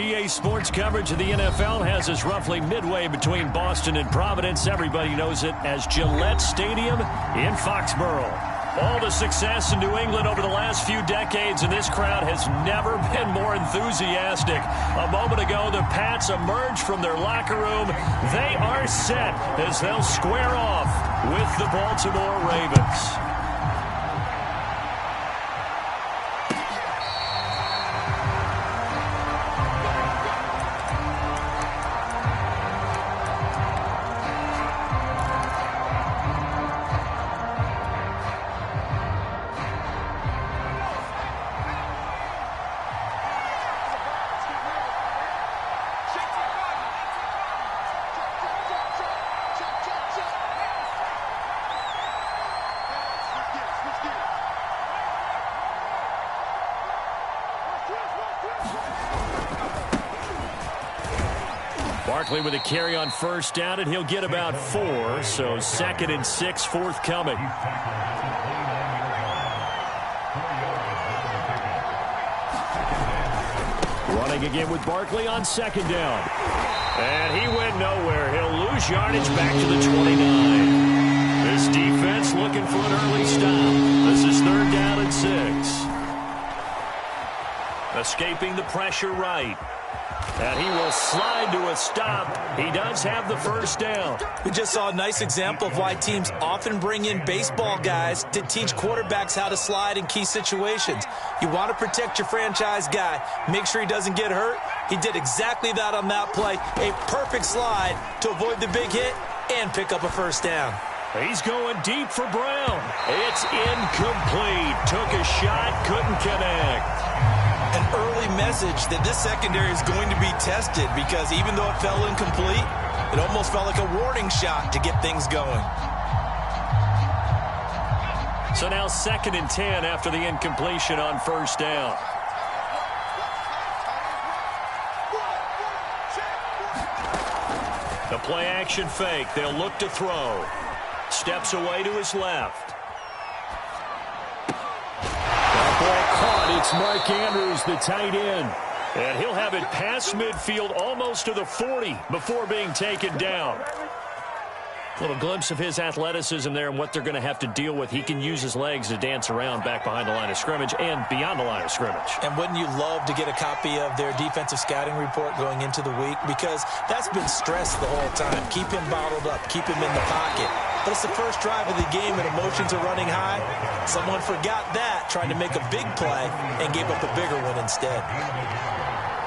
EA Sports coverage of the NFL has us roughly midway between Boston and Providence. Everybody knows it as Gillette Stadium in Foxborough. All the success in New England over the last few decades, and this crowd has never been more enthusiastic. A moment ago, the Pats emerged from their locker room. They are set as they'll square off with the Baltimore Ravens. Barkley with a carry on first down, and he'll get about 4. So 2nd and 6 forthcoming. Running again with Barkley on 2nd down. And he went nowhere. He'll lose yardage back to the 29. This defense looking for an early stop. This is 3rd down and 6. Escaping the pressure right. And he will slide to a stop. He does have the first down. We just saw a nice example of why teams often bring in baseball guys to teach quarterbacks how to slide in key situations. You want to protect your franchise guy. Make sure he doesn't get hurt. He did exactly that on that play. A perfect slide to avoid the big hit and pick up a first down. He's going deep for Brown. It's incomplete. Took a shot, couldn't connect. An early message that this secondary is going to be tested, because even though it fell incomplete, it almost felt like a warning shot to get things going. So now 2nd and 10 after the incompletion on first down. The play action fake. They'll look to throw. Steps away to his left. It's Mark Andrews, the tight end. And he'll have it past midfield almost to the 40 before being taken down. A little glimpse of his athleticism there and what they're going to have to deal with. He can use his legs to dance around back behind the line of scrimmage and beyond the line of scrimmage. And wouldn't you love to get a copy of their defensive scouting report going into the week? Because that's been stressed the whole time. Keep him bottled up. Keep him in the pocket. But it's the first drive of the game and emotions are running high. Someone forgot that, trying to make a big play, and gave up a bigger one instead.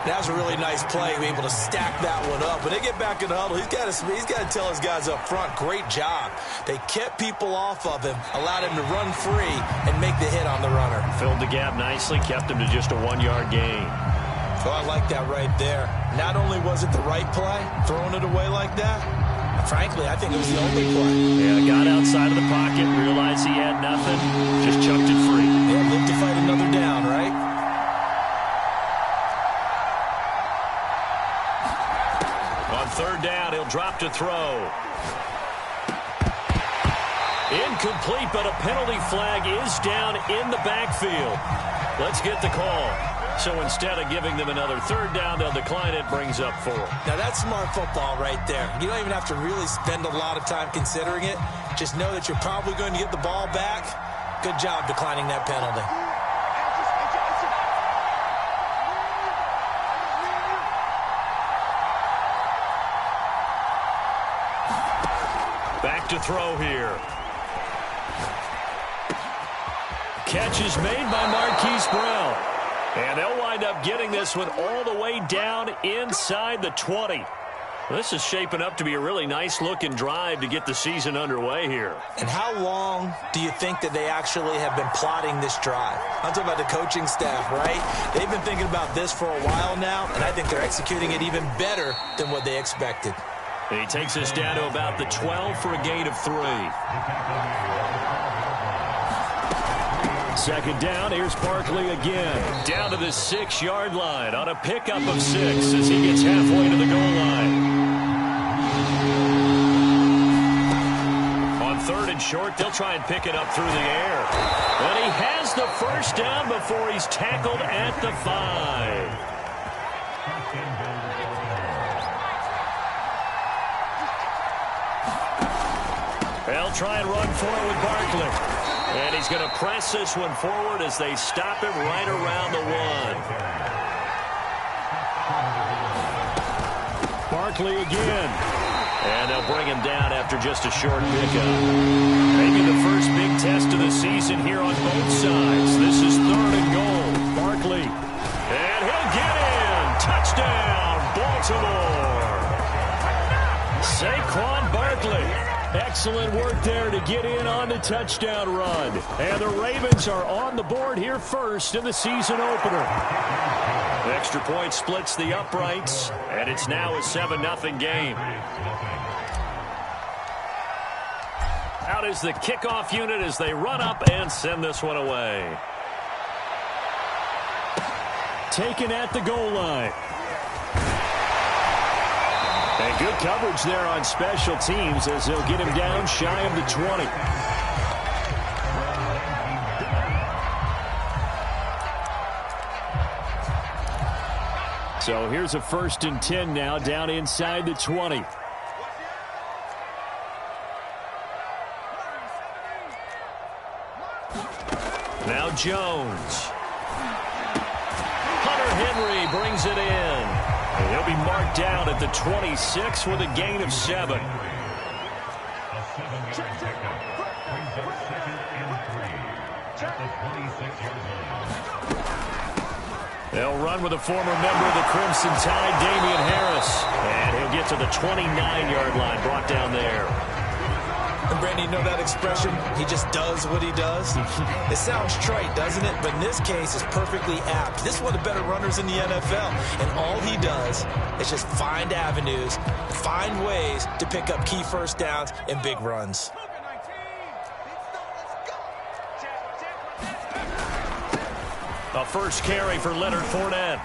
That was a really nice play, able to stack that one up. When they get back in the huddle, he's got to tell his guys up front, great job. They kept people off of him, allowed him to run free, and make the hit on the runner. Filled the gap nicely, kept him to just a 1-yard gain. So I like that right there. Not only was it the right play, throwing it away like that, frankly, I think it was the only play. Yeah, got outside of the pocket, realized he had nothing, just chucked it free. Yeah, live to fight another down, right? On 3rd down, he'll drop to throw. Incomplete, but a penalty flag is down in the backfield. Let's get the call. So instead of giving them another 3rd down, they'll decline it, brings up 4. Now that's smart football right there. You don't even have to really spend a lot of time considering it. Just know that you're probably going to get the ball back. Good job declining that penalty. Back to throw here. Catch is made by Marquise Brown. And they'll wind up getting this one all the way down inside the 20. This is shaping up to be a really nice-looking drive to get the season underway here. And how long do you think that they actually have been plotting this drive? I'm talking about the coaching staff, right? They've been thinking about this for a while now, and I think they're executing it even better than what they expected. And he takes us down to about the 12 for a gain of 3. 2nd down, here's Barkley again. Down to the 6-yard line on a pickup of 6 as he gets halfway to the goal line. On 3rd and short, they'll try and pick it up through the air. And he has the first down before he's tackled at the 5. They'll try and run for it with Barkley. And he's going to press this one forward as they stop him right around the 1. Barkley again. And they'll bring him down after just a short pickup. Maybe the first big test of the season here on both sides. This is 3rd and goal. Barkley. And he'll get in. Touchdown, Baltimore. Saquon Barkley. Excellent work there to get in on the touchdown run. And the Ravens are on the board here first in the season opener. The extra point splits the uprights, and it's now a 7-0 game. Out is the kickoff unit as they run up and send this one away. Taken at the goal line. And good coverage there on special teams as they'll get him down shy of the 20. So here's a 1st and 10 now down inside the 20. Now Jones. Hunter Henry brings it in. And he'll be marked down at the 26 with a gain of 7. They'll run with a former member of the Crimson Tide, Damian Harris. And he'll get to the 29-yard line, brought down there. And Brandon, you know that expression, he just does what he does? It sounds trite, doesn't it? But in this case, it's perfectly apt. This is one of the better runners in the NFL. And all he does is just find avenues, find ways to pick up key first downs and big runs. A first carry for Leonard Fournette.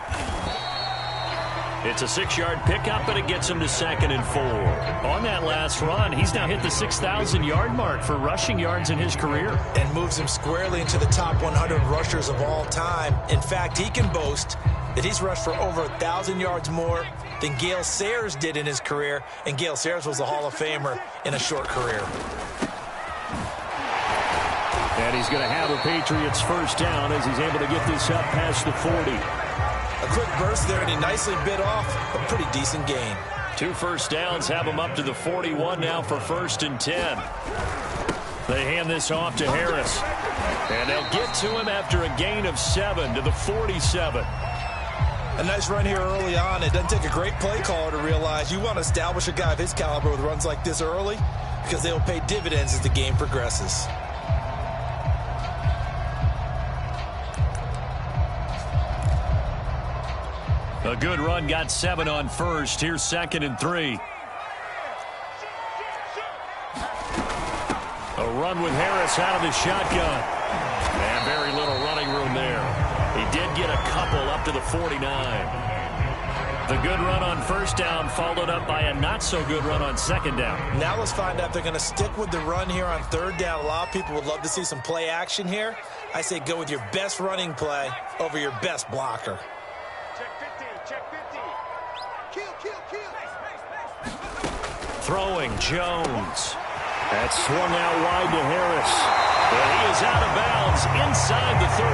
It's a 6-yard pickup, but it gets him to 2nd and 4. On that last run, he's now hit the 6,000-yard mark for rushing yards in his career. And moves him squarely into the top 100 rushers of all time. In fact, he can boast that he's rushed for over 1,000 yards more than Gale Sayers did in his career. And Gale Sayers was a Hall of Famer in a short career. And he's going to have a Patriots first down as he's able to get this up past the 40. A quick burst there, and he nicely bit off a pretty decent gain. 2 first downs have him up to the 41 now for 1st and 10. They hand this off to Harris. And they'll get to him after a gain of 7 to the 47. A nice run here early on. It doesn't take a great play caller to realize you want to establish a guy of his caliber with runs like this early because they will pay dividends as the game progresses. A good run, got 7 on first. Here's 2nd and 3. A run with Harris out of the shotgun. And very little running room there. He did get a couple up to the 49. The good run on first down followed up by a not-so-good run on 2nd down. Now let's find out if they're going to stick with the run here on 3rd down. A lot of people would love to see some play action here. I say go with your best running play over your best blocker. Throwing Jones. That's swung out wide to Harris. But he is out of bounds inside the 35.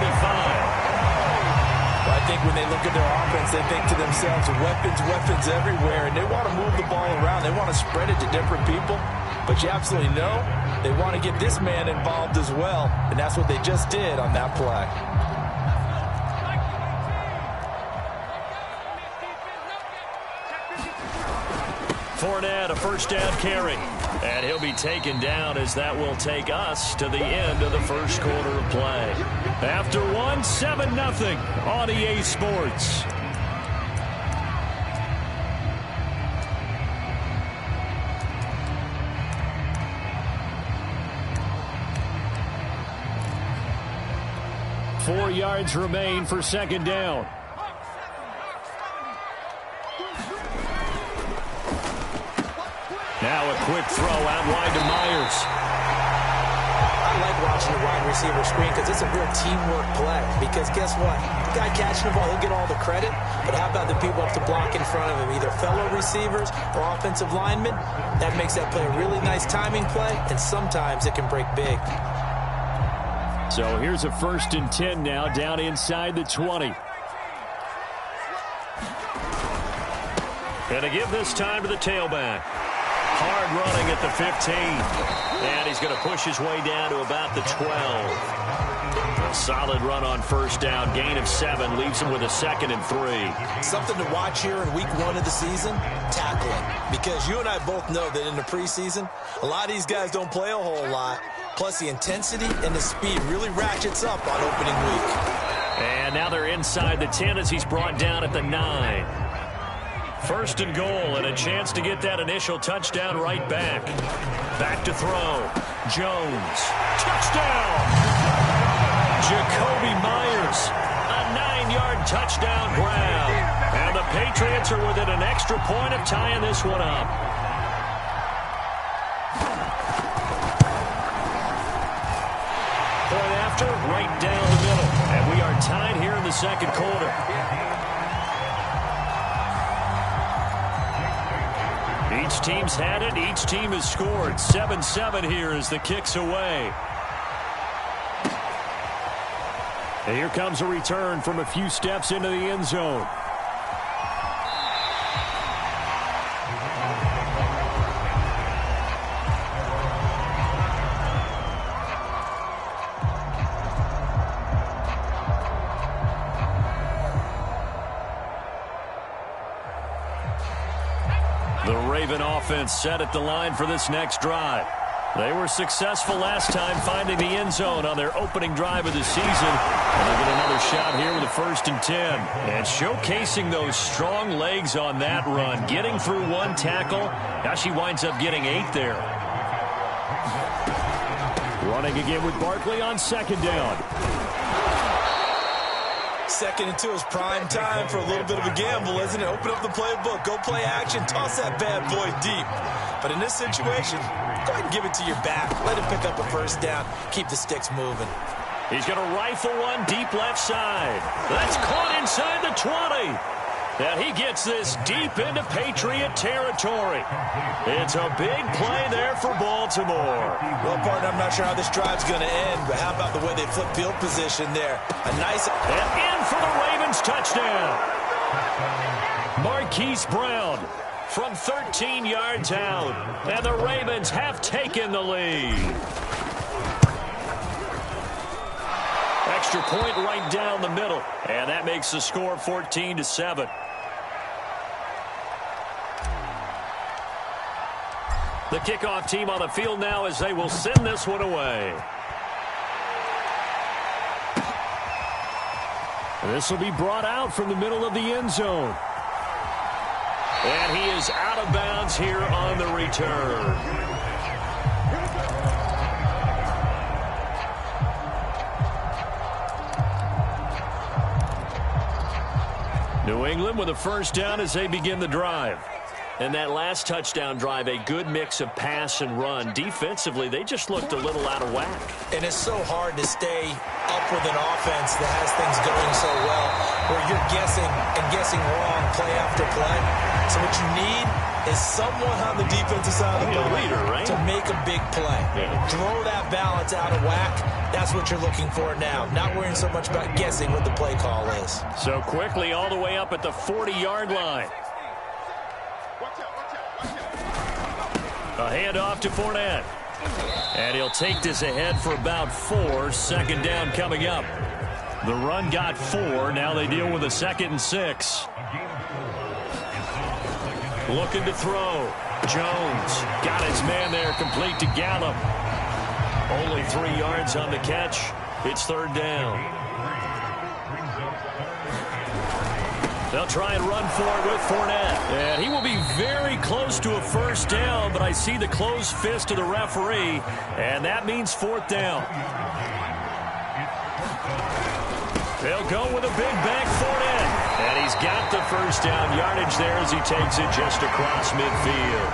Well, I think when they look at their offense, they think to themselves, weapons everywhere, and they want to move the ball around. They want to spread it to different people. But you absolutely know they want to get this man involved as well, and that's what they just did on that play. Fournette, a first down carry. And he'll be taken down as that will take us to the end of the first quarter of play. After 1, 7-0 on EA Sports. Four yards remain for 2nd down. Now a quick throw out wide to Myers. I like watching the wide receiver screen because it's a real teamwork play. Because guess what? The guy catching the ball, he'll get all the credit. But how about the people up to block in front of him, either fellow receivers or offensive linemen? That makes that play a really nice timing play, and sometimes it can break big. So here's a 1st and 10 now, down inside the 20. And to give this time to the tailback. Hard running at the 15. And he's going to push his way down to about the 12. A solid run on 1st down. Gain of 7 leaves him with a 2nd and 3. Something to watch here in week 1 of the season, tackling. Because you and I both know that in the preseason, a lot of these guys don't play a whole lot. Plus the intensity and the speed really ratchets up on opening week. And now they're inside the 10 as he's brought down at the 9. 1st and goal, and a chance to get that initial touchdown right back. Back to throw. Jones. Touchdown! Jakobi Meyers. A 9-yard touchdown grab. And the Patriots are within an extra point of tying this one up. Point after, right down the middle. And we are tied here in the 2nd quarter. Each team's had it. Each team has scored. 7-7 here as the kick's away. And here comes a return from a few steps into the end zone. The Raven offense set at the line for this next drive. They were successful last time finding the end zone on their opening drive of the season. And they get another shot here with a 1st and 10. And showcasing those strong legs on that run. Getting through 1 tackle. Now she winds up getting 8 there. Running again with Barkley on 2nd down. 2nd and 2 is prime time for a little bit of a gamble, isn't it? Open up the playbook, go play action, toss that bad boy deep. But in this situation, go ahead and give it to your back. Let him pick up a 1st down. Keep the sticks moving. He's going to rifle one deep left side. That's caught inside the 20. And he gets this deep into Patriot territory. It's a big play there for Baltimore. Well, partner, I'm not sure how this drive's going to end, but how about the way they flip field position there? A nice... And in for the Ravens touchdown. Marquise Brown from 13 yards out. And the Ravens have taken the lead. Extra point right down the middle. And that makes the score 14-7. The kickoff team on the field now as they will send this one away. This will be brought out from the middle of the end zone. And he is out of bounds here on the return. New England with a 1st down as they begin the drive. And that last touchdown drive, a good mix of pass and run. Defensively, they just looked a little out of whack. And it's so hard to stay up with an offense that has things going so well, where you're guessing and guessing wrong play after play. So what you need is someone on the defensive side of the ball to make a big play. Yeah. Throw that balance out of whack. That's what you're looking for now. Not worrying so much about guessing what the play call is. So quickly all the way up at the 40-yard line. A handoff to Fournette. And he'll take this ahead for about 4. 2nd down coming up. The run got 4. Now they deal with a 2nd and 6. Looking to throw. Jones got his man there, complete to Gallup. Only 3 yards on the catch. It's 3rd down. They'll try and run for it with Fournette. And he will be very close to a 1st down, but I see the closed fist of the referee, and that means 4th down. They'll go with a big bank Fournette. And he's got the 1st down yardage there as he takes it just across midfield.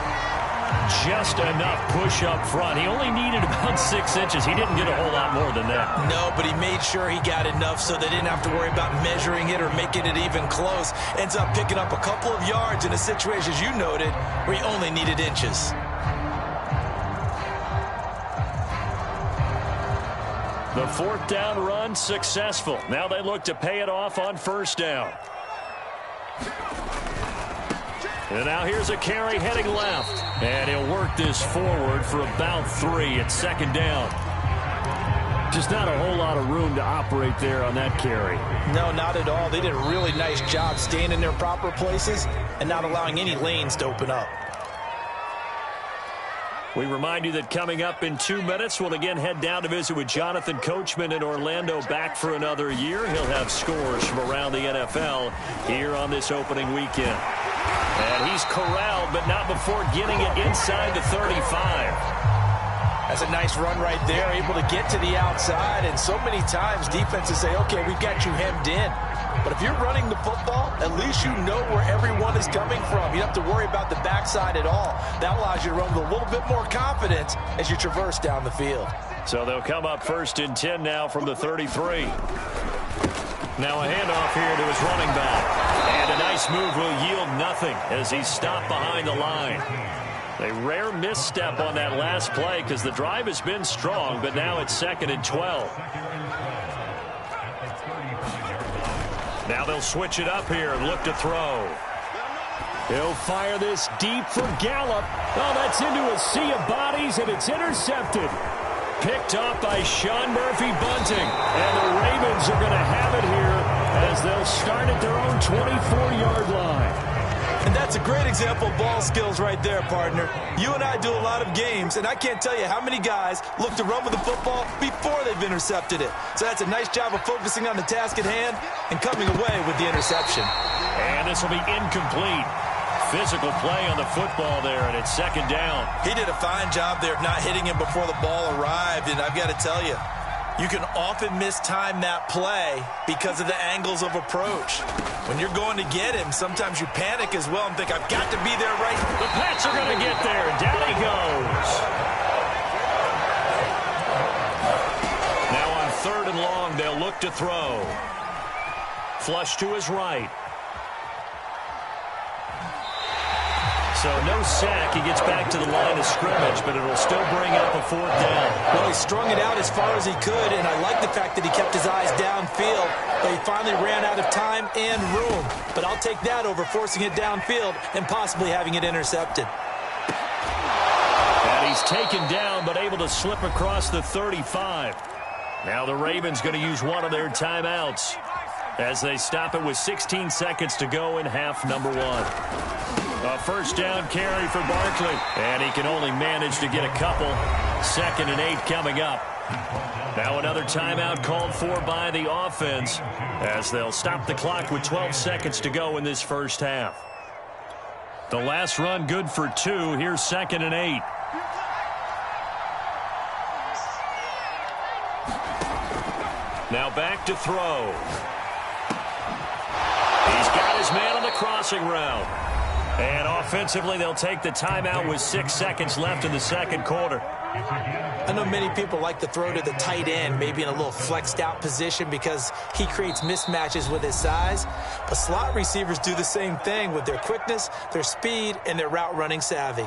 just enough push up front. He only needed about 6 inches. He didn't get a whole lot more than that. No, but he made sure he got enough so they didn't have to worry about measuring it or making it even close. Ends up picking up a couple of yards in a situation, as you noted, where he only needed inches. The 4th down run successful. Now they look to pay it off on 1st down. And now here's a carry heading left. And he'll work this forward for about 3 at 2nd down. Just not a whole lot of room to operate there on that carry. No, not at all. They did a really nice job staying in their proper places and not allowing any lanes to open up. We remind you that coming up in 2 minutes, we'll again head down to visit with Jonathan Coachman in Orlando, back for another year. He'll have scores from around the NFL here on this opening weekend. And he's corralled, but not before getting it inside the 35. That's a nice run right there, able to get to the outside. And so many times defenses say, okay, we've got you hemmed in. But if you're running the football, at least you know where everyone is coming from. You don't have to worry about the backside at all. That allows you to run with a little bit more confidence as you traverse down the field. So they'll come up 1st and 10 now from the 33. Now a handoff here to his running back. And a nice move will yield nothing as he's stopped behind the line. A rare misstep on that last play because the drive has been strong, but now it's 2nd and 12. Now they'll switch it up here and look to throw. He'll fire this deep for Gallup. Oh, that's into a sea of bodies, and it's intercepted. Picked off by Sean Murphy-Bunting. And the Ravens are going to have it here as they'll start at their own 24-yard line. And that's a great example of ball skills right there, partner. You and I do a lot of games, and I can't tell you how many guys look to run with the football before they've intercepted it. So that's a nice job of focusing on the task at hand and coming away with the interception. And this will be incomplete. Physical play on the football there, and it's 2nd down. He did a fine job there of not hitting him before the ball arrived, and I've got to tell you, you can often mistime that play because of the angles of approach. When you're going to get him, sometimes you panic as well and think, I've got to be there right. The Pats are going to get there, and down he goes. Now on 3rd and long, they'll look to throw. Flush to his right. So no sack. He gets back to the line of scrimmage, but it'll still bring up a 4th down. Well, he strung it out as far as he could, and I like the fact that he kept his eyes downfield, but he finally ran out of time and room. But I'll take that over forcing it downfield and possibly having it intercepted. And he's taken down, but able to slip across the 35. Now the Ravens going to use one of their timeouts as they stop it with 16 seconds to go in half number 1. A 1st down carry for Barkley. And he can only manage to get a couple. 2nd and 8 coming up. Now another timeout called for by the offense as they'll stop the clock with 12 seconds to go in this 1st half. The last run good for 2. Here's 2nd and 8. Now back to throw. He's got his man on the crossing route. And offensively, they'll take the timeout with 6 seconds left in the 2nd quarter. I know many people like to throw to the tight end, maybe in a little flexed out position because he creates mismatches with his size. But slot receivers do the same thing with their quickness, their speed, and their route running savvy.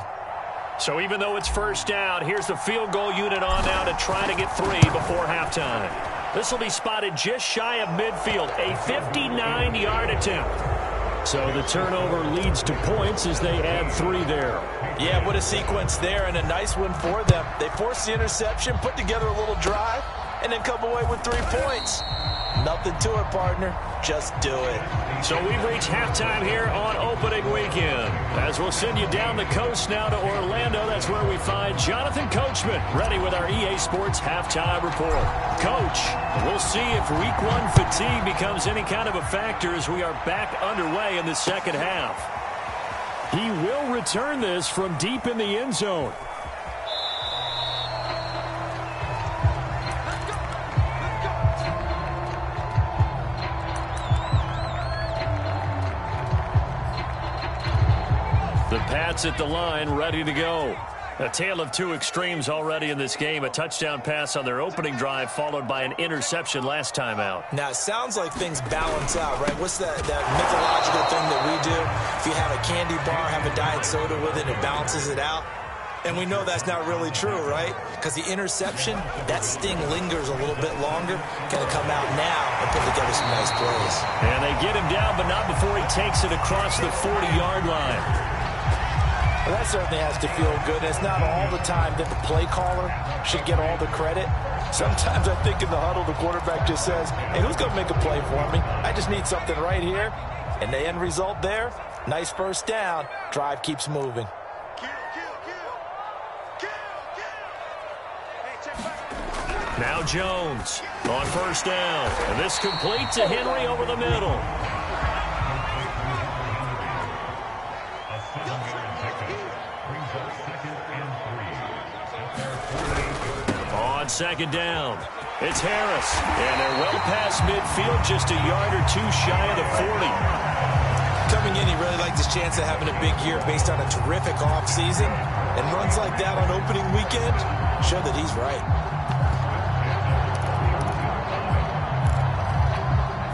So even though it's 1st down, here's the field goal unit on now to try to get 3 before halftime. This will be spotted just shy of midfield, a 59-yard attempt. So the turnover leads to points as they add 3 there. Yeah, what a sequence there, and a nice one for them. They force the interception, put together a little drive, and then come away with 3 points. Nothing to it, partner. Just do it. So we've reached halftime here on opening weekend. As we'll send you down the coast now to Orlando, that's where we find Jonathan Coachman, ready with our EA Sports Halftime Report. Coach, we'll see if Week 1 fatigue becomes any kind of a factor as we are back underway in the 2nd half. He will return this from deep in the end zone. The Pats at the line, ready to go. A tale of two extremes already in this game. A touchdown pass on their opening drive, followed by an interception last time out. Now, it sounds like things balance out, right? What's that mythological thing that we do? If you have a candy bar, have a diet soda with it, it balances it out. And we know that's not really true, right? Because the interception, that sting lingers a little bit longer. Got to come out now and put together some nice plays. And they get him down, but not before he takes it across the 40-yard line. Well, that certainly has to feel good. And it's not all the time that the play caller should get all the credit. Sometimes I think in the huddle, the quarterback just says, hey, who's going to make a play for me? I just need something right here. And the end result there, nice first down. Drive keeps moving. Now Jones on first down. And this complete to Henry over the middle. On second down, it's Harris. And they're well past midfield, just a yard or two shy of the 40. Coming in, he really liked his chance of having a big year based on a terrific offseason. And runs like that on opening weekend show that he's right.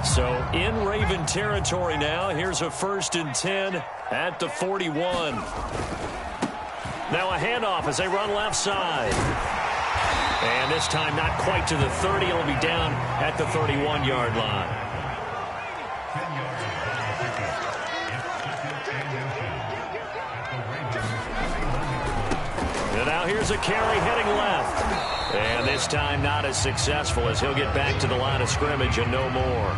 So in Raven territory now. Here's a 1st and 10 at the 41. Now a handoff as they run left side. And this time not quite to the 30. It'll be down at the 31-yard line. And now here's a carry heading left. And this time not as successful as he'll get back to the line of scrimmage and no more.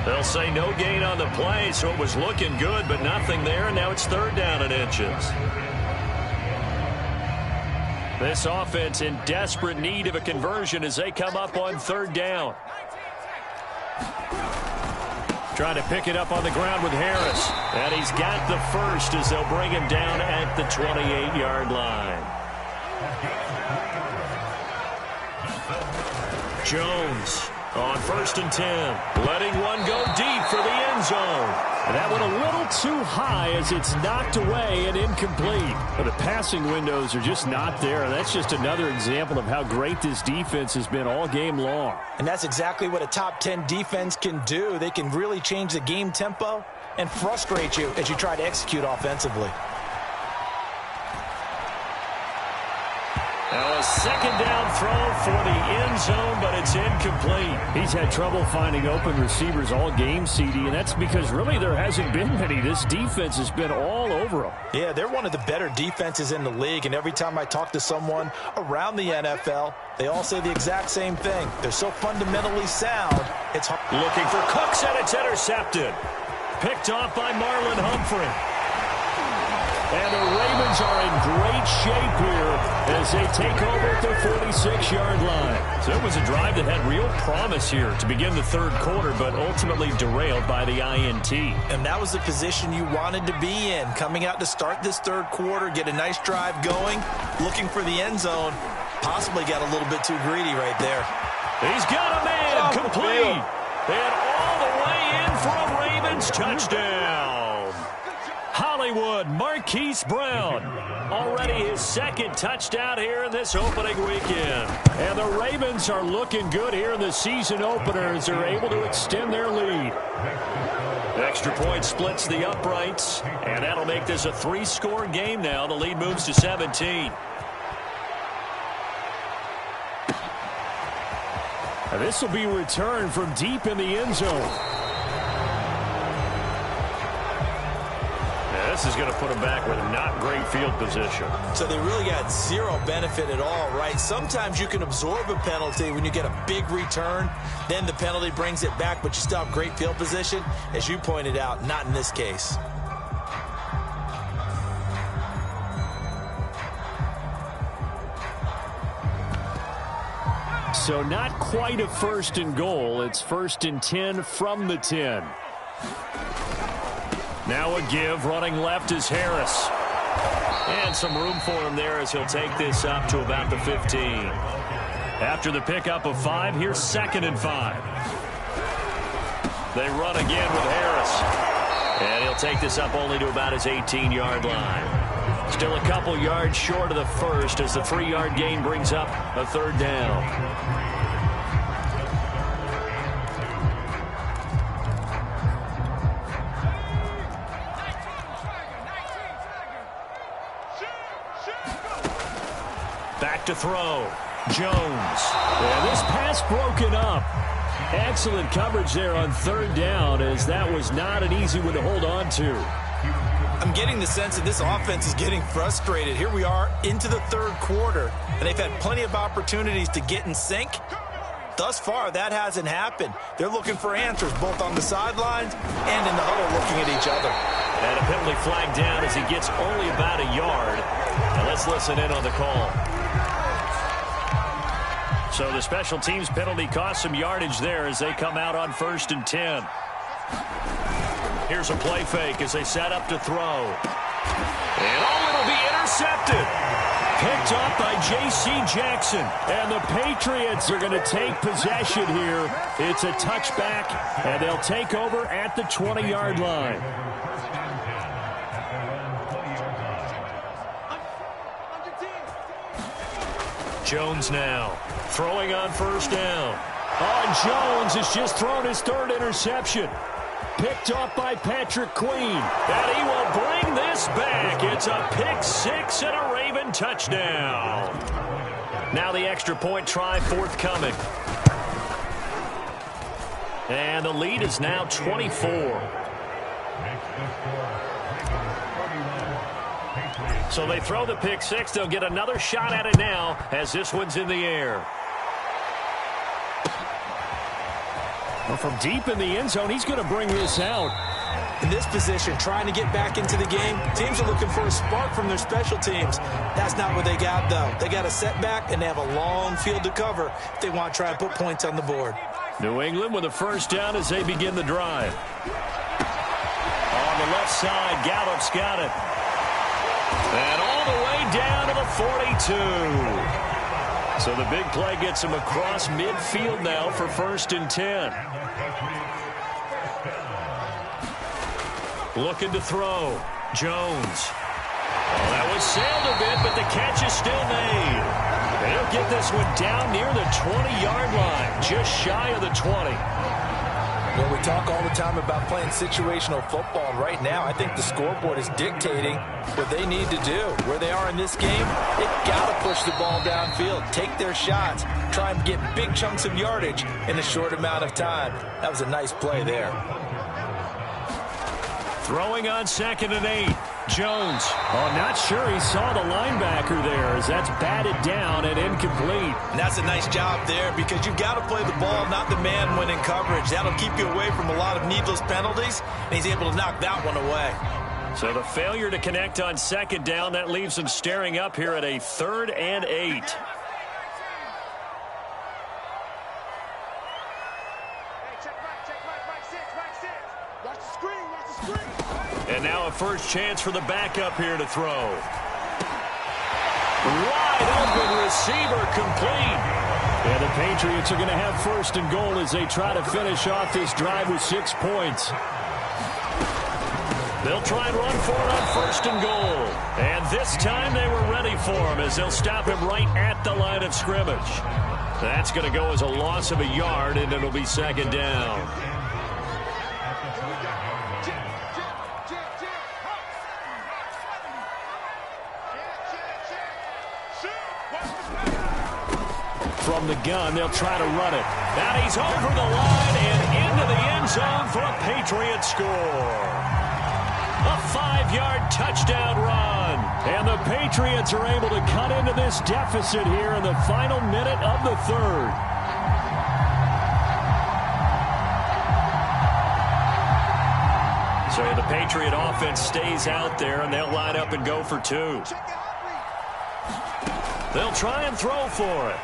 They'll say no gain on the play, so it was looking good, but nothing there. And now it's 3rd down and inches. This offense in desperate need of a conversion as they come up on 3rd down. Trying to pick it up on the ground with Harris. And he's got the first as they'll bring him down at the 28-yard line. Jones on 1st and 10. Letting one go deep for the end zone. And that went a little too high as it's knocked away and incomplete. But the passing windows are just not there. And that's just another example of how great this defense has been all game long. And that's exactly what a top 10 defense can do. They can really change the game tempo and frustrate you as you try to execute offensively. Now a 2nd down throw for the end zone, but it's incomplete. He's had trouble finding open receivers all game, CD, and that's because really there hasn't been many. This defense has been all over them. Yeah, they're one of the better defenses in the league, and every time I talk to someone around the NFL, they all say the exact same thing. They're so fundamentally sound, it's hard. Looking for Cooks, and it's intercepted. Picked off by Marlon Humphrey. And the Ravens are in great shape here as they take over at their 46-yard line. So it was a drive that had real promise here to begin the 3rd quarter, but ultimately derailed by the INT. And that was the position you wanted to be in. Coming out to start this 3rd quarter, get a nice drive going, looking for the end zone. Possibly got a little bit too greedy right there. He's got a man complete. And all the way in for a Ravens touchdown. Hollywood Marquise Brown, already his 2nd touchdown here in this opening weekend. And the Ravens are looking good here in the season opener as they're able to extend their lead. Extra point splits the uprights, and that'll make this a 3-score game now. The lead moves to 17. Now this will be returned from deep in the end zone. This is going to put them back with not great field position. So they really got zero benefit at all, right? Sometimes you can absorb a penalty when you get a big return. Then the penalty brings it back, but you still have great field position. As you pointed out, not in this case. So not quite a 1st and goal. It's 1st and 10 from the 10. Now a give, running left is Harris. And some room for him there as he'll take this up to about the 15. After the pickup of 5, here's 2nd and 5. They run again with Harris. And he'll take this up only to about his 18-yard line. Still a couple yards short of the first as the 3-yard gain brings up a 3rd down. Back to throw. Jones. And this pass broken up. Excellent coverage there on 3rd down, as that was not an easy one to hold on to. I'm getting the sense that this offense is getting frustrated. Here we are into the 3rd quarter, and they've had plenty of opportunities to get in sync. Thus far, that hasn't happened. They're looking for answers both on the sidelines and in the huddle looking at each other. And a penalty flag down as he gets only about a yard. And let's listen in on the call. So the special teams penalty cost some yardage there as they come out on 1st and 10. Here's a play fake as they set up to throw. And it'll be intercepted. Picked up by J.C. Jackson. And the Patriots are going to take possession here. It's a touchback, and they'll take over at the 20-yard line. Jones now. Throwing on 1st down. Oh, Jones has just thrown his 3rd interception. Picked off by Patrick Queen. And he will bring this back. It's a pick 6 and a Raven touchdown. Now the extra point try forthcoming. And the lead is now 24. So they throw the pick 6. They'll get another shot at it now as this one's in the air. Well, from deep in the end zone, he's going to bring this out. In this position, trying to get back into the game, teams are looking for a spark from their special teams. That's not what they got, though. They got a setback, and they have a long field to cover if they want to try and put points on the board. New England with a 1st down as they begin the drive. On the left side, Gallup's got it. And all the way down to the 42. So the big play gets him across midfield now for 1st and 10. Looking to throw. Jones. Oh, that was sailed a bit, but the catch is still made. They'll get this one down near the 20-yard line, just shy of the 20. Well, we talk all the time about playing situational football, and right now I think the scoreboard is dictating what they need to do. Where they are in this game, they've got to push the ball downfield, take their shots, try and get big chunks of yardage in a short amount of time. That was a nice play there. Throwing on 2nd and 8. Jones. Oh, not sure he saw the linebacker there as that's batted down and incomplete. And that's a nice job there because you've got to play the ball, not the man when in coverage. That'll keep you away from a lot of needless penalties, and he's able to knock that one away. So the failure to connect on 2nd down, that leaves them staring up here at a 3rd and 8. And now a first chance for the backup here to throw. Wide open receiver complete. And the Patriots are going to have 1st and goal as they try to finish off this drive with 6 points. They'll try and run for it on 1st and goal. And this time they were ready for him as they'll stop him right at the line of scrimmage. That's going to go as a loss of a yard, and it'll be 2nd down. From the gun, they'll try to run it. And he's over the line and into the end zone for a Patriot score. A 5-yard touchdown run. And the Patriots are able to cut into this deficit here in the final minute of the 3rd. So the Patriot offense stays out there, and they'll line up and go for 2. They'll try and throw for it.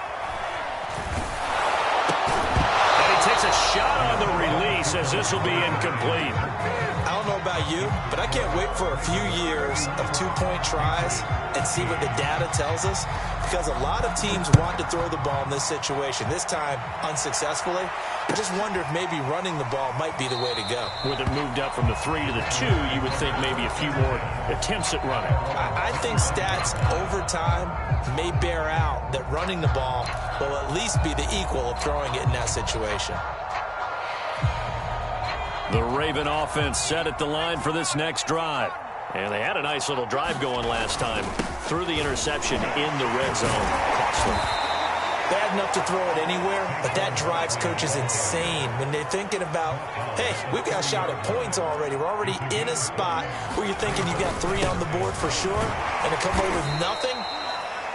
And he takes a shot on the release as this will be incomplete. I don't know about you, but I can't wait for a few years of two-point tries and see what the data tells us, because a lot of teams want to throw the ball in this situation, this time unsuccessfully. I just wonder if maybe running the ball might be the way to go. With it moved up from the 3 to the 2, you would think maybe a few more attempts at running. I think stats over time may bear out that running the ball will at least be the equal of throwing it in that situation. The Raven offense set at the line for this next drive. And they had a nice little drive going last time. Threw the interception in the red zone. Cost them. Bad enough to throw it anywhere, but that drives coaches insane when they're thinking about, hey, we've got a shot at points already. We're already in a spot where you're thinking you got 3 on the board for sure, and to come away with nothing,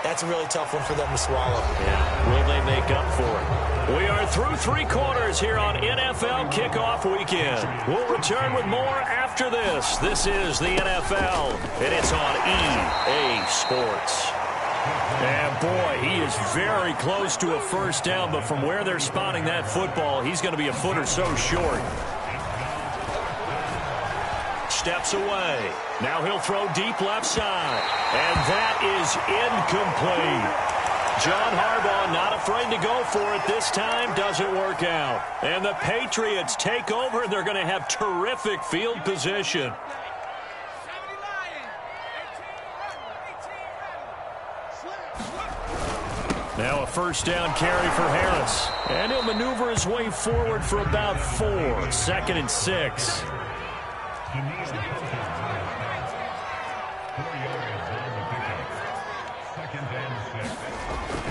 that's a really tough one for them to swallow. Yeah, will they make up for it? We are through 3 quarters here on NFL Kickoff Weekend. We'll return with more after this. This is the NFL, and it's on EA Sports. And boy, he is very close to a first down, but from where they're spotting that football, he's going to be a foot or so short. Steps away. Now he'll throw deep left side. And that is incomplete. John Harbaugh not afraid to go for it this time. Doesn't work out. And the Patriots take over, and they're going to have terrific field position. Now a first down carry for Harris. And he'll maneuver his way forward for about 4. 2nd and 6.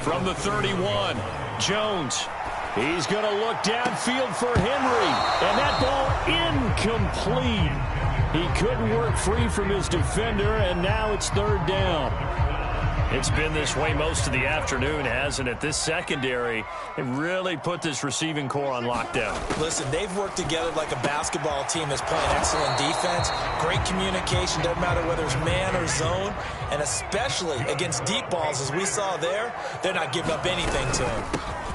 From the 31, Jones. He's going to look downfield for Henry. And that ball incomplete. He couldn't work free from his defender, and now it's 3rd down. It's been this way most of the afternoon, hasn't it? This secondary, it really put this receiving core on lockdown. Listen, they've worked together like a basketball team that's playing excellent defense. Great communication, doesn't matter whether it's man or zone. And especially against deep balls, as we saw there, they're not giving up anything to him.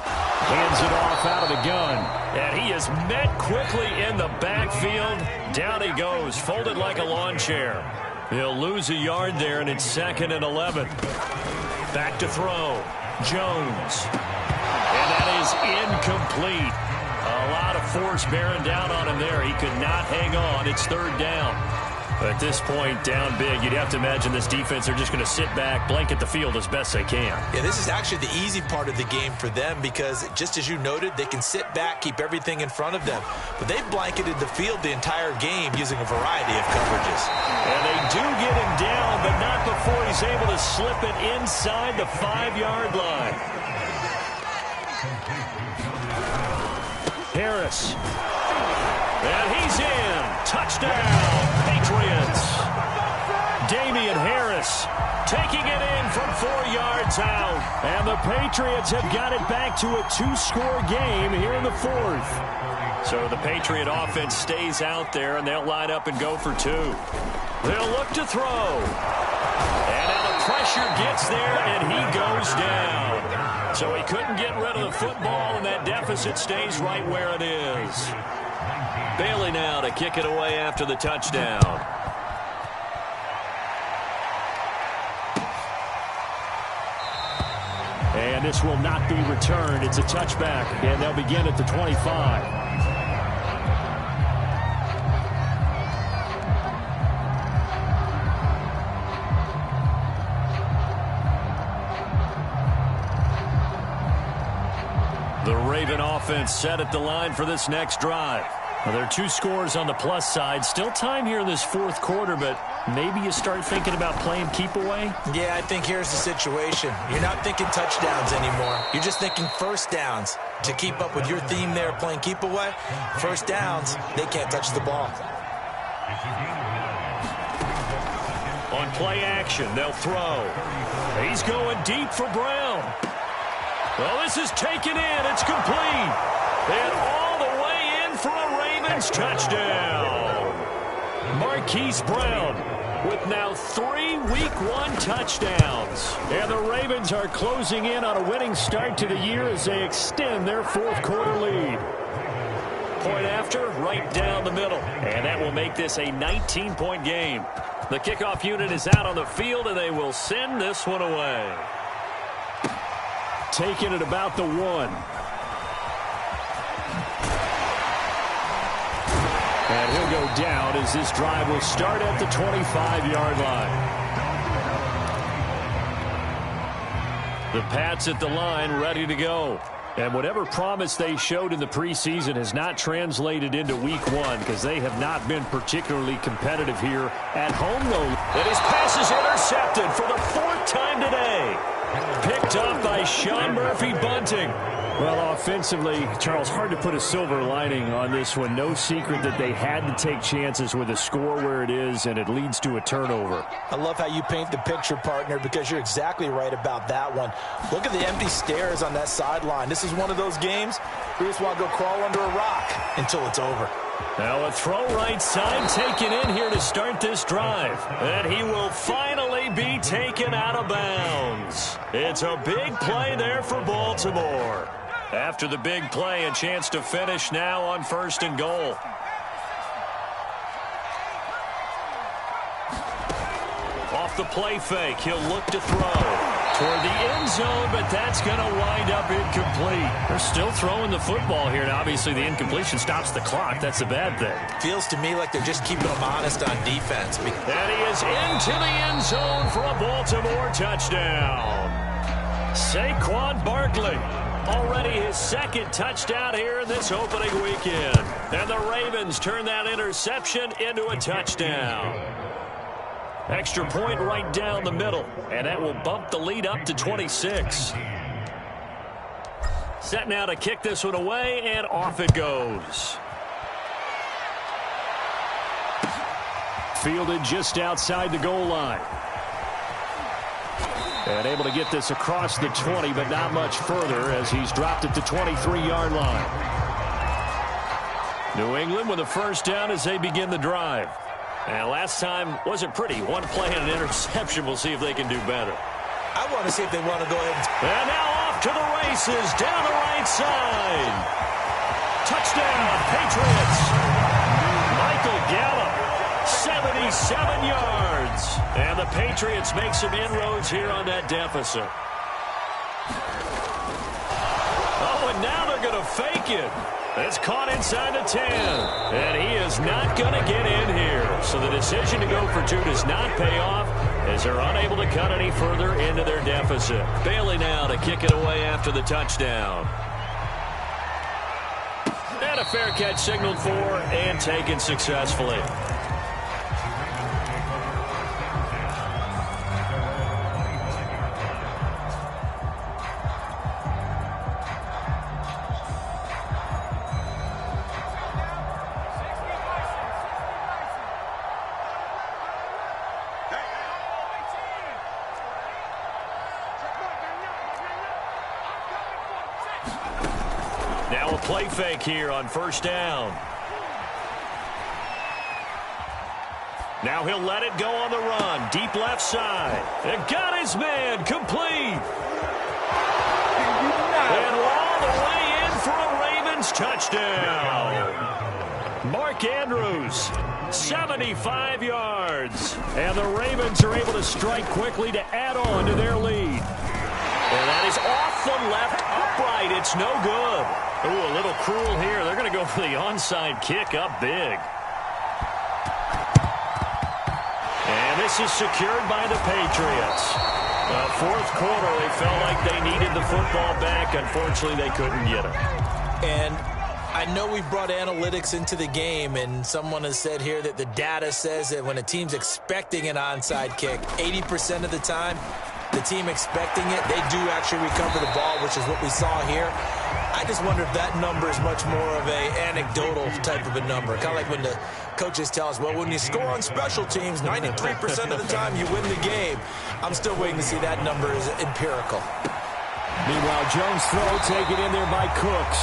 Hands it off out of the gun. And he is met quickly in the backfield. Down he goes, folded like a lawn chair. He'll lose a yard there, and it's 2nd and 11. Back to throw. Jones. And that is incomplete. A lot of force bearing down on him there. He could not hang on. It's 3rd down. At this point, down big, you'd have to imagine this defense, they're just going to sit back, blanket the field as best they can. Yeah, this is actually the easy part of the game for them because, just as you noted, they can sit back, keep everything in front of them. But they've blanketed the field the entire game using a variety of coverages. And they do get him down, but not before he's able to slip it inside the 5-yard line. Harris. And he's in. Touchdown, Patriots. Damian Harris taking it in from 4 yards out. And the Patriots have got it back to a 2-score game here in the 4th. So the Patriot offense stays out there, and they'll line up and go for 2. They'll look to throw. And now the pressure gets there, and he goes down. So he couldn't get rid of the football, and that deficit stays right where it is. Bailey now to kick it away after the touchdown. And this will not be returned. It's a touchback, and they'll begin at the 25. The Raven offense set at the line for this next drive. Well, there are 2 scores on the plus side. Still time here in this 4th quarter, but maybe you start thinking about playing keep away? Yeah, I think here's the situation. You're not thinking touchdowns anymore. You're just thinking first downs. To keep up with your theme there, playing keep away, first downs, they can't touch the ball. On play action, they'll throw. He's going deep for Brown. Well, this is taken in. It's complete. And all the way in for a Ravens touchdown. Marquise Brown with now 3 Week 1 touchdowns. And the Ravens are closing in on a winning start to the year as they extend their 4th quarter lead. Point after, right down the middle. And that will make this a 19-point game. The kickoff unit is out on the field, and they will send this one away. Taking it about the 1. And he'll go down as this drive will start at the 25-yard line. The Pats at the line, ready to go. And whatever promise they showed in the preseason has not translated into week 1 because they have not been particularly competitive here at home, though. And his pass is intercepted for the 4th time today. Picked off by Sean Murphy-Bunting. Well, offensively, Charles, hard to put a silver lining on this one. No secret that they had to take chances with a score where it is, and it leads to a turnover. I love how you paint the picture, partner, because you're exactly right about that one. Look at the empty stares on that sideline. This is one of those games where you just want to go crawl under a rock until it's over. Now a throw right side taken in here to start this drive. And he will finally be taken out of bounds. It's a big play there for Baltimore. After the big play, a chance to finish now on 1st and goal. Off the play fake, he'll look to throw toward the end zone, but that's going to wind up incomplete. They're still throwing the football here, and obviously the incompletion stops the clock. That's a bad thing. Feels to me like they're just keeping them honest on defense. And he is into the end zone for a Baltimore touchdown. Saquon Barkley. Already his 2nd touchdown here in this opening weekend. And the Ravens turn that interception into a touchdown. Extra point right down the middle. And that will bump the lead up to 26. Set now to kick this one away, and off it goes. Fielded just outside the goal line. And able to get this across the 20, but not much further as he's dropped it to 23-yard line. New England with a 1st down as they begin the drive. And last time wasn't pretty. 1 play and an interception. We'll see if they can do better. I want to see if they want to go ahead and now off to the races down the right side. Touchdown, Patriots. Michael Gallup, 77 yards. And the Patriots make some inroads here on that deficit. Oh, and now they're going to fake it. It's caught inside the 10. And he is not going to get in here. So the decision to go for 2 does not pay off as they're unable to cut any further into their deficit. Bailey now to kick it away after the touchdown. And a fair catch signaled for and taken successfully. Now a play fake here on 1st down. Now he'll let it go on the run. Deep left side. And got his man complete. And all the way in for a Ravens touchdown. Mark Andrews, 75 yards. And the Ravens are able to strike quickly to add on to their lead. And that is off the left upright. It's no good. Ooh, a little cruel here. They're going to go for the onside kick up big. And this is secured by the Patriots. 4th quarter, they felt like they needed the football back. Unfortunately, they couldn't get it. And I know we've brought analytics into the game, and someone has said here that the data says that when a team's expecting an onside kick, 80% of the time, the team expecting it, they do actually recover the ball, which is what we saw here. I just wonder if that number is much more of a anecdotal type of a number. Kind of like when the coaches tell us, well, when you score on special teams, 93% of the time you win the game. I'm still waiting to see that number is empirical. Meanwhile, Jones throw taken in there by Cooks.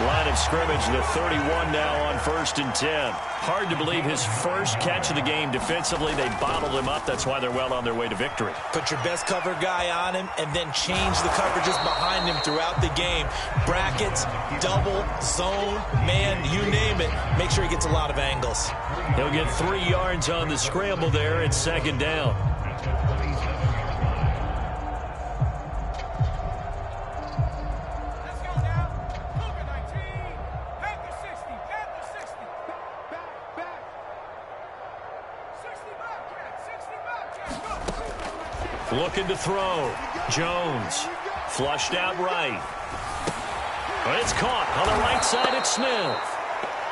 Line of scrimmage, the 31 now on 1st and 10. Hard to believe his first catch of the game defensively. They bottled him up. That's why they're well on their way to victory. Put your best cover guy on him and then change the coverages behind him throughout the game. Brackets, double, zone, man, you name it. Make sure he gets a lot of angles. He'll get 3 yards on the scramble there at 2nd down. Looking to throw. Jones. Flushed out right. But it's caught on the right side at Smith.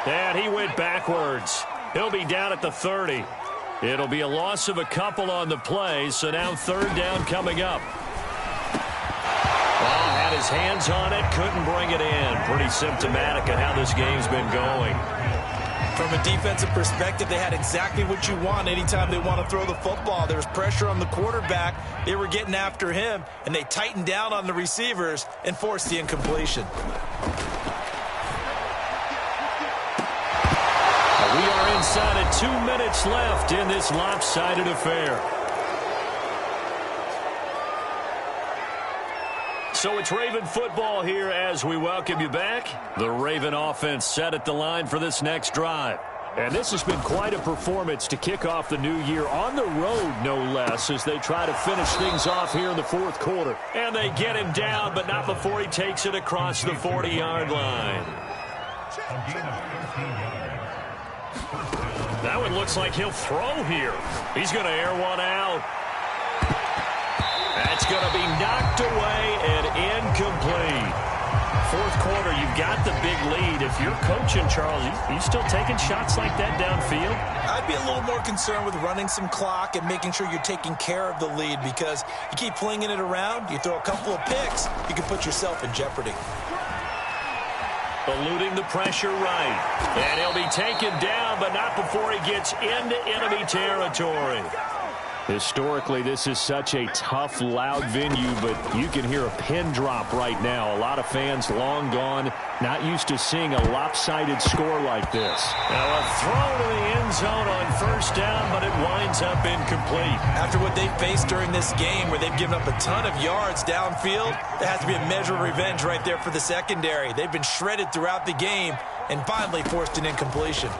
And he went backwards. He'll be down at the 30. It'll be a loss of a couple on the play, so now 3rd down coming up. Well, had his hands on it, couldn't bring it in. Pretty symptomatic of how this game's been going. From a defensive perspective, they had exactly what you want anytime they want to throw the football. There was pressure on the quarterback. They were getting after him, and they tightened down on the receivers and forced the incompletion. We are inside of 2 minutes left in this lopsided affair. So it's Raven football here as we welcome you back. The Raven offense set at the line for this next drive. And this has been quite a performance to kick off the new year on the road, no less, as they try to finish things off here in the 4th quarter. And they get him down, but not before he takes it across the 40-yard line. That one looks like he'll throw here. He's going to air one out. That's going to be knocked away and incomplete. 4th quarter, you've got the big lead. If you're coaching, Charles, you still taking shots like that downfield? I'd be a little more concerned with running some clock and making sure you're taking care of the lead, because you keep flinging it around, you throw a couple of picks, you can put yourself in jeopardy. Eluding the pressure right. And he'll be taken down, but not before he gets into enemy territory. Historically, this is such a tough, loud venue, but you can hear a pin drop right now. A lot of fans long gone, not used to seeing a lopsided score like this. Now a throw to the end zone on 1st down, but it winds up incomplete. After what they faced during this game, where they've given up a ton of yards downfield, there has to be a measure of revenge right there for the secondary. They've been shredded throughout the game and finally forced an incompletion.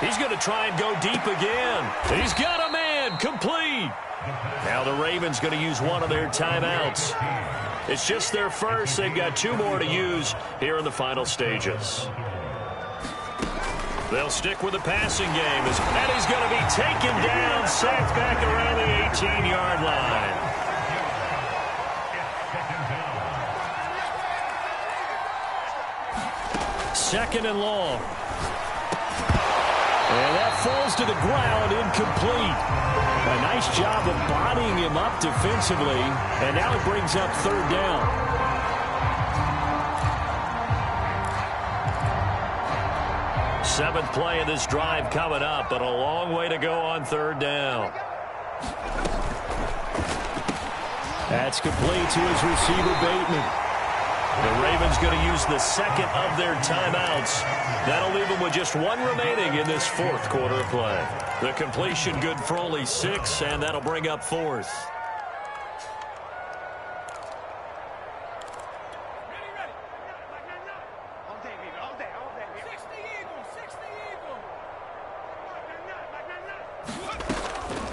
He's going to try and go deep again. He's got a man, complete. Now the Ravens going to use one of their timeouts. It's just their first. They've got 2 more to use here in the final stages. They'll stick with the passing game. And he's going to be taken down, sacked back around the 18-yard line. Second and long. And that falls to the ground, incomplete. A nice job of bodying him up defensively, and now it brings up 3rd down. Seventh play of this drive coming up, but a long way to go on 3rd down. That's complete to his receiver, Bateman. The Ravens going to use the second of their timeouts. That'll leave them with just 1 remaining in this 4th quarter of play. The completion good for only 6, and that'll bring up 4th.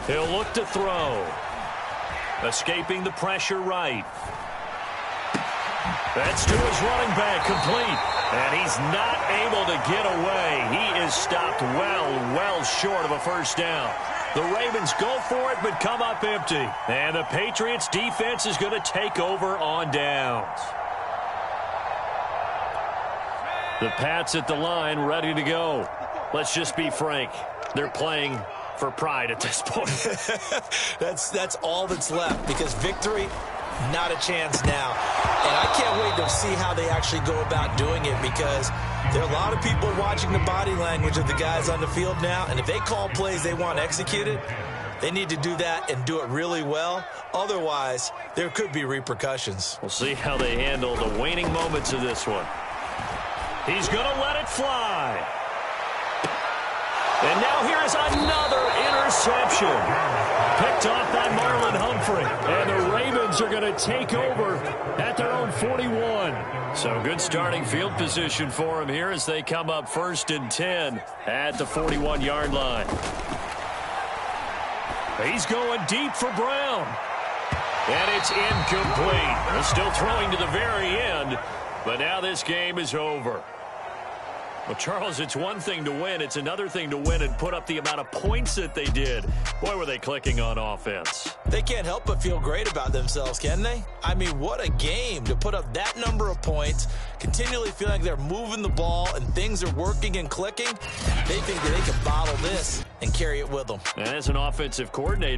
He'll look to throw. Escaping the pressure right. That's to his running back, complete. And he's not able to get away. He is stopped well short of a 1st down. The Ravens go for it, but come up empty. And the Patriots defense is going to take over on downs. The Pats at the line, ready to go. Let's just be frank. They're playing for pride at this point. That's all that's left, because victory, not a chance now. And I can't wait to see how they actually go about doing it, because there are a lot of people watching the body language of the guys on the field now, and if they call plays they want executed, They need to do that and do it really well. Otherwise, there could be repercussions. We'll see how they handle the waning moments of this one. He's going to let it fly. And now here is another interception. Picked off by Marlon Humphrey. And the Ravens are going to take over at their own 41. So good starting field position for him here as they come up 1st and 10 at the 41-yard line. He's going deep for Brown. And it's incomplete. They're still throwing to the very end, but now this game is over. Well, Charles, it's one thing to win. It's another thing to win and put up the amount of points that they did. Boy, were they clicking on offense. They can't help but feel great about themselves, can they? I mean, what a game to put up that number of points, continually feeling like they're moving the ball and things are working and clicking. They think that they can bottle this and carry it with them. And as an offensive coordinator,